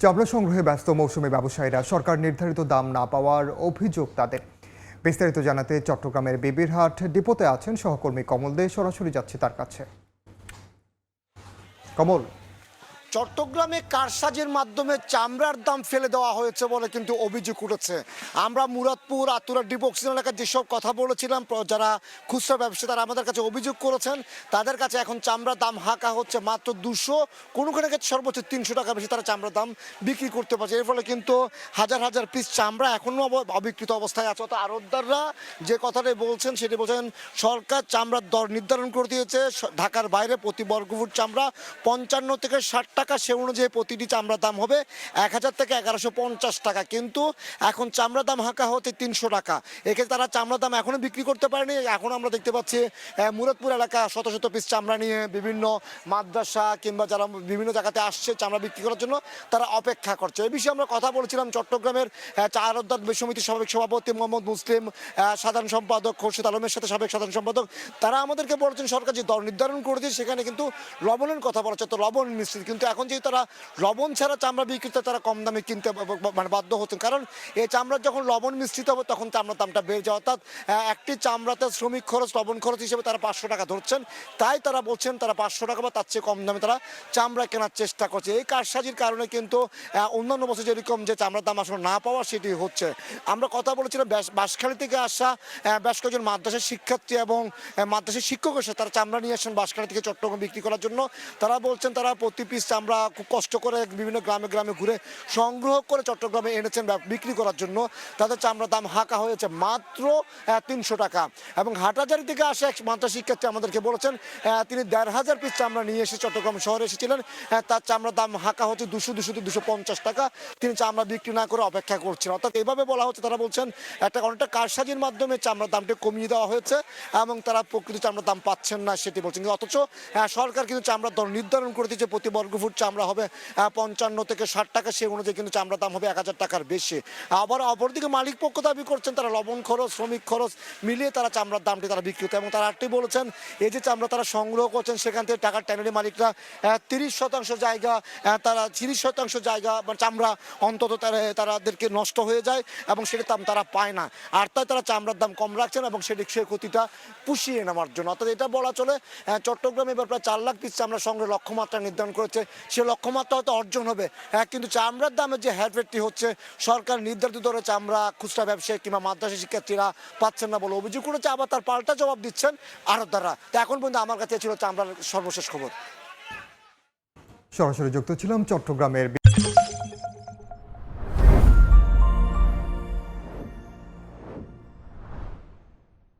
চামড়া সংগ্রহে ব্যস্ত মৌসুমী ব্যবসায়ীরা সরকার নির্ধারিত দাম না পাওয়ার অভিযোগ তাদের। বিস্তারিত জানাতে চট্টগ্রামের বেবিরহাট ডিপোতে আছেন সহকর্মী কমল দে। সরাসরি যাচ্ছে তার কাছে। কমল, চট্টগ্রামে কারসাজির মাধ্যমে চামড়ার দাম ফেলে দেওয়া হয়েছে বলে কিন্তু অভিযোগ উঠেছে। আমরা মুরাদপুর আতুরা ডিপো অক্সিজেন এলাকায় যেসব কথা বলেছিলাম, যারা খুচরা ব্যবসায়ী তারা আমাদের কাছে অভিযোগ করেছেন তাদের কাছে এখন চামড়ার দাম হাঁকা হচ্ছে মাত্র 200, কোনো ক্ষেত্রে সর্বোচ্চ 300 টাকা বেশি তারা চামড়ার দাম বিক্রি করতে পারছে। এর ফলে কিন্তু হাজার হাজার পিস চামড়া এখনও অবিকৃত অবস্থায় আছে। অর্থাৎ আড়তদাররা যে কথাটাই বলছেন সেটি বলছেন সরকার চামড়ার দর নির্ধারণ করে দিয়েছে। ঢাকার বাইরে প্রতি বর্গফুট চামড়া 55 থেকে 60 টাকা, সে অনুযায়ী প্রতিটি চামড়ার দাম হবে 1000 থেকে 1150 টাকা। কিন্তু এখন চামড়ার দাম হাঁকা হতে 300 টাকা। এক্ষেত্রে তারা চামড়ার দাম এখনো বিক্রি করতে পারেনি। এখন আমরা দেখতে পাচ্ছি মুরাদপুর এলাকা শত শত পিস চামড়া নিয়ে বিভিন্ন মাদ্রাসা কিংবা যারা বিভিন্ন জায়গাতে আসছে চামড়া বিক্রি করার জন্য তারা অপেক্ষা করছে। এই বিষয়ে আমরা কথা বলেছিলাম চট্টগ্রামের আড়তদার সমিতির সাবেক সভাপতি মোহাম্মদ মুসলিম, সাধারণ সম্পাদক খোরশেদ আলমের সাথে সাবেক সাধারণ সম্পাদক। তারা আমাদেরকে বলেছেন সরকার যে দর নির্ধারণ করে দিয়ে সেখানে কিন্তু লবণের কথা বলা হচ্ছে, তো লবণ মিশ্রিত। কিন্তু এখন যেহেতু তারা লবণ ছাড়া চামড়া বিক্রিতে তারা কম দামে কিনতে মানে বাধ্য হচ্ছেন, কারণ এই চামড়ার যখন লবণ মিশ্রিত হবে তখন চামড়ার দামটা বেড়ে যায়। অর্থাৎ একটি চামড়াতে শ্রমিক খরচ লবণ খরচ হিসেবে তারা 500 টাকা ধরছেন। তাই তারা বলছেন তারা 500 টাকা বা তার চেয়ে কম দামে তারা চামড়া কেনার চেষ্টা করছে। এই কারসাজির কারণে কিন্তু অন্যান্য বছর যেরকম যে চামড়ার দাম আসলে না পাওয়া সেটি হচ্ছে। আমরা কথা বলেছিলাম বাঁশখালী থেকে আসা বেশ কয়েকজন মাদ্রাসার শিক্ষার্থী এবং মাদ্রাসার শিক্ষক এসে তারা চামড়া নিয়ে আসেন বাঁশখালী থেকে চট্টগ্রাম বিক্রি করার জন্য। তারা বলছেন তারা প্রতি পিস চামড়া খুব কষ্ট করে বিভিন্ন গ্রামে গ্রামে ঘুরে সংগ্রহ করে চট্টগ্রামে এনেছেন বিক্রি করার জন্য। তাদের চামড়ার দাম হাঁকা হয়েছে মাত্র 300 টাকা। এবং হাটহাজারী থেকে আসা এক মাদ্রাসা শিক্ষার্থী আমাদেরকে বলেছেন তিনি 1500 পিস চামড়া নিয়ে এসে চট্টগ্রাম শহরে এসেছিলেন। তার চামড়ার দাম হাঁকা হচ্ছে 200-250 টাকা। তিনি চামড়া বিক্রি না করে অপেক্ষা করছেন। অর্থাৎ এইভাবে বলা হচ্ছে, তারা বলছেন অনেকটা কারসাজির মাধ্যমে চামড়ার দামটা কমিয়ে দেওয়া হয়েছে এবং তারা প্রকৃত চামড়ার দাম পাচ্ছেন না সেটি বলছেন। অথচ সরকার কিন্তু চামড়ার দর নির্ধারণ করে দিয়েছে প্রতি বর্গফুট চামড়া হবে 55 থেকে 60 টাকা, সে অনুযায়ী কিন্তু চামড়ার দাম হবে 1000 টাকার বেশি। আবার অপরদিকে মালিক পক্ষ দাবি করছেন তারা লবণ খরচ শ্রমিক খরচ মিলিয়ে তারা চামড়ার দামটি তারা বিক্রি করতে, এবং তারা আরেকটি বলেছেন এই যে চামড়া তারা সংগ্রহ করছেন সেখান থেকে টাকার ট্যানারি মালিকরা 30% জায়গা তারা 30% জায়গা বা চামড়া অন্তত তাদেরকে নষ্ট হয়ে যায় এবং সেটার দাম তারা পায় না। আর তাই তারা চামড়ার দাম কম রাখছেন এবং সেটি সে ক্ষতিটা পুষিয়ে নেওয়ার জন্য। অর্থাৎ এটা বলা চলে চট্টগ্রামে এবার প্রায় 4 লাখ পিস চামড়া সংগ্রহের লক্ষ্যমাত্রা নির্ধারণ করেছে। সে লক্ষ্যমাত্রা হয়তো অর্জন হবে, কিন্তু চামড়ার দামের যে হেরফেরটি হচ্ছে সরকার নির্ধারিত দরে চামড়া খুচরা ব্যবসায়ী কিংবা মাদ্রাসা শিক্ষার্থীরা পাচ্ছেন না বলে অভিযোগ করেছে। আবার তার পাল্টা জবাব দিচ্ছেন আড়তদাররা। তো এখন পর্যন্ত আমার কাছে ছিল চামড়ার সর্বশেষ খবর। সরাসরি যুক্ত ছিলাম চট্টগ্রামের